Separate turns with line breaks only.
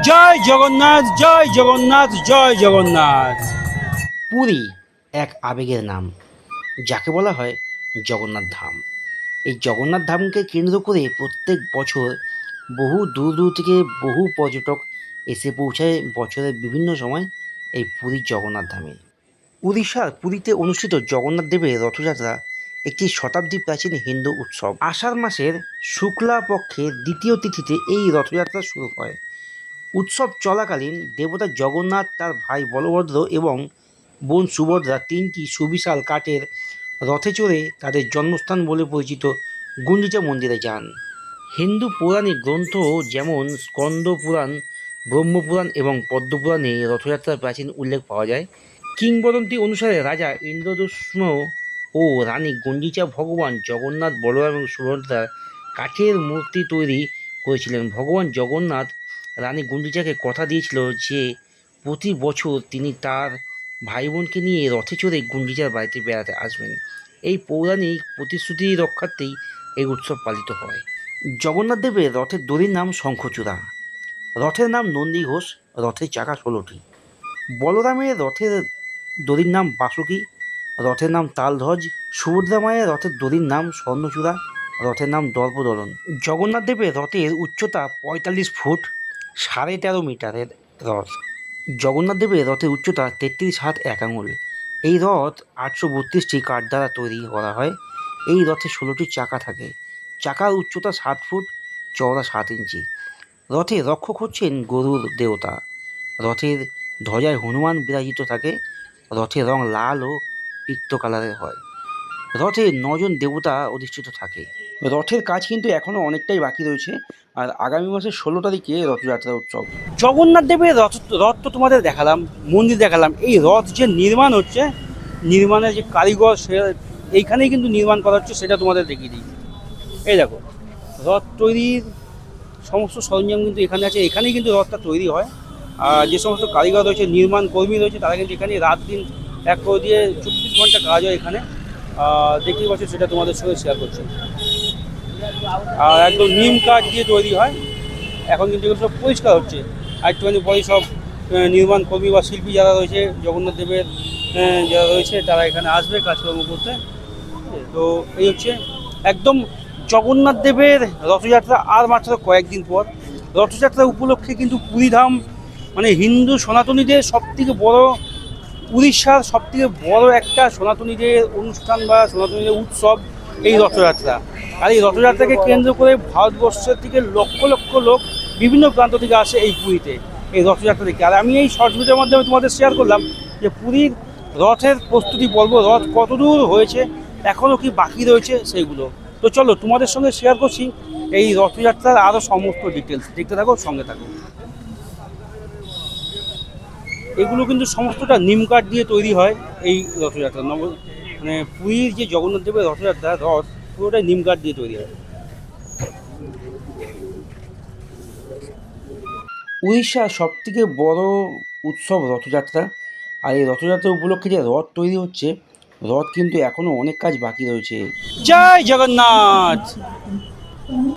জয় জগন্নাথ, জয় জগন্নাথ, জয় জগন্নাথ। পুরী এক আবেগের নাম, যাকে বলা হয় জগন্নাথ ধাম। এই জগন্নাথ ধামকে কেন্দ্র করে প্রত্যেক বছর বহু দূর দূর থেকে বহু পর্যটক এসে পৌঁছায় বছরের বিভিন্ন সময় এই পুরীর জগন্নাথ ধামে। উড়িষ্যার পুরীতে অনুষ্ঠিত জগন্নাথ দেবের রথযাত্রা একটি শতাব্দী প্রাচীন হিন্দু উৎসব। আষাঢ় মাসের শুক্লা পক্ষের দ্বিতীয় তিথিতে এই রথযাত্রা শুরু হয়। উৎসব চলাকালীন দেবতা জগন্নাথ, তার ভাই বলভদ্র এবং বোন সুভদ্রা তিনটি সুবিশাল কাঠের রথে চড়ে তাদের জন্মস্থান বলে পরিচিত গুন্ডিচা মন্দিরে যান। হিন্দু পৌরাণিক গ্রন্থ যেমন স্কন্দ পুরাণ, ব্রহ্মপুরাণ এবং পদ্মপুরাণে রথযাত্রার প্রাচীন উল্লেখ পাওয়া যায়। কিংবদন্তি অনুসারে রাজা ইন্দ্রদুম্ন ও রানী গুন্ডিচা ভগবান জগন্নাথ, বলরাম এবং সুভদ্রার কাঠের মূর্তি তৈরি করেছিলেন। ভগবান জগন্নাথ রানী গুন্ডিচাকে কথা দিয়েছিল যে প্রতি বছর তিনি তার ভাই বোনকে নিয়ে রথে চড়ে গুন্ডিচার বাড়িতে বেড়াতে আসবেন। এই পৌরাণিক প্রতিশ্রুতি রক্ষার্থেই এই উৎসব পালিত হয়। জগন্নাথ দেবের রথের দড়ির নাম শঙ্খচূড়া, রথের নাম নন্দী ঘোষ, রথের চাকা 16টি। বলরামের রথের দড়ির নাম বাসুকি, রথের নাম তালধ্বজ। সুভদ্রা মায়ের রথের দড়ির নাম স্বর্ণচূড়া, রথের নাম দর্পদলন। জগন্নাথ দেবের রথের উচ্চতা 45 ফুট, 13.5 মিটারের রথ। জগন্নাথ দেবের রথের উচ্চতা 33 হাত 1 আঙুল। এই রথ 832টি কাঠ দ্বারা তৈরি করা হয়। এই রথে 16টি চাকা থাকে। চাকার উচ্চতা 7 ফুট, চওড়া 7 ইঞ্চি। রথে রক্ষক হচ্ছেন গরুর দেবতা। রথের ধ্বজায় হনুমান বিরাজিত থাকে। রথের রং লাল ও পিত্ত কালারের হয়। রথে 9 জন দেবতা অধিষ্ঠিত থাকে। রথের কাজ কিন্তু এখনও অনেকটাই বাকি রয়েছে। আর আগামী মাসের 16 তারিখে রথযাত্রা উৎসব। জগন্নাথ দেবের রথ তো তোমাদের দেখালাম, মন্দির দেখালাম। এই রথ যে নির্মাণ হচ্ছে, নির্মাণের যে কারিগর সে এইখানেই কিন্তু নির্মাণ করা হচ্ছে, সেটা তোমাদের দেখিয়ে দিই। এই দেখো, রথ তৈরির সমস্ত সরঞ্জাম কিন্তু এখানে আছে। এখানেই কিন্তু রথটা তৈরি হয়। আর যে সমস্ত কারিগর রয়েছে, নির্মাণ কর্মী রয়েছে, তারা কিন্তু এখানে রাত দিন এক করে দিয়ে 24 ঘন্টা কাজ হয় এখানে। দেখতেই পাচ্ছ, সেটা তোমাদের সঙ্গে শেয়ার করছি। আর একদম নিম কাঠ দিয়ে তৈরি হয়। এখন কিন্তু এগুলো সব পরিষ্কার হচ্ছে। আর একটুখানি পরে সব নির্মাণ কর্মী বা শিল্পী যারা রয়েছে জগন্নাথ দেবের যারা রয়েছে, তারা এখানে আসবে কাজকর্ম করতে। তো এই হচ্ছে একদম জগন্নাথ দেবের রথযাত্রা আর মাত্র কয়েকদিন পর। রথযাত্রা উপলক্ষে কিন্তু পুরীধাম মানে হিন্দু সনাতনীদের সবথেকে বড়, উড়িষ্যার সবথেকে বড় একটা সনাতনীদের অনুষ্ঠান বা সনাতনীদের উৎসব এই রথযাত্রা। আর এই রথযাত্রাকে কেন্দ্র করে ভারতবর্ষের থেকে লক্ষ লক্ষ লোক বিভিন্ন প্রান্ত থেকে আসে এই পুরীতে এই রথযাত্রা দেখে। আর আমি এই শর্ট ভিডিওর মাধ্যমে তোমাদের শেয়ার করলাম যে পুরীর রথের প্রস্তুতি পর্ব, রথ কতদূর হয়েছে, এখনও কি বাকি রয়েছে সেইগুলো। তো চলো তোমাদের সঙ্গে শেয়ার করছি এই রথযাত্রার আরও সমস্ত ডিটেলস। দেখতে থাকো, সঙ্গে থাকো। এগুলো কিন্তু সমস্তটা নিম কাঠ দিয়ে তৈরি হয় এই রথযাত্রা। মানে পুরীর যে জগন্নাথ দেবের রথযাত্রা, রথ পুরোটাই নিম কাঠ দিয়ে তৈরি হয়। উড়িষ্যার সবথেকে বড় উৎসব রথযাত্রা। আর এই রথযাত্রা উপলক্ষে যে রথ তৈরি হচ্ছে, রথ কিন্তু এখনও অনেক কাজ বাকি রয়েছে। জয় জগন্নাথ।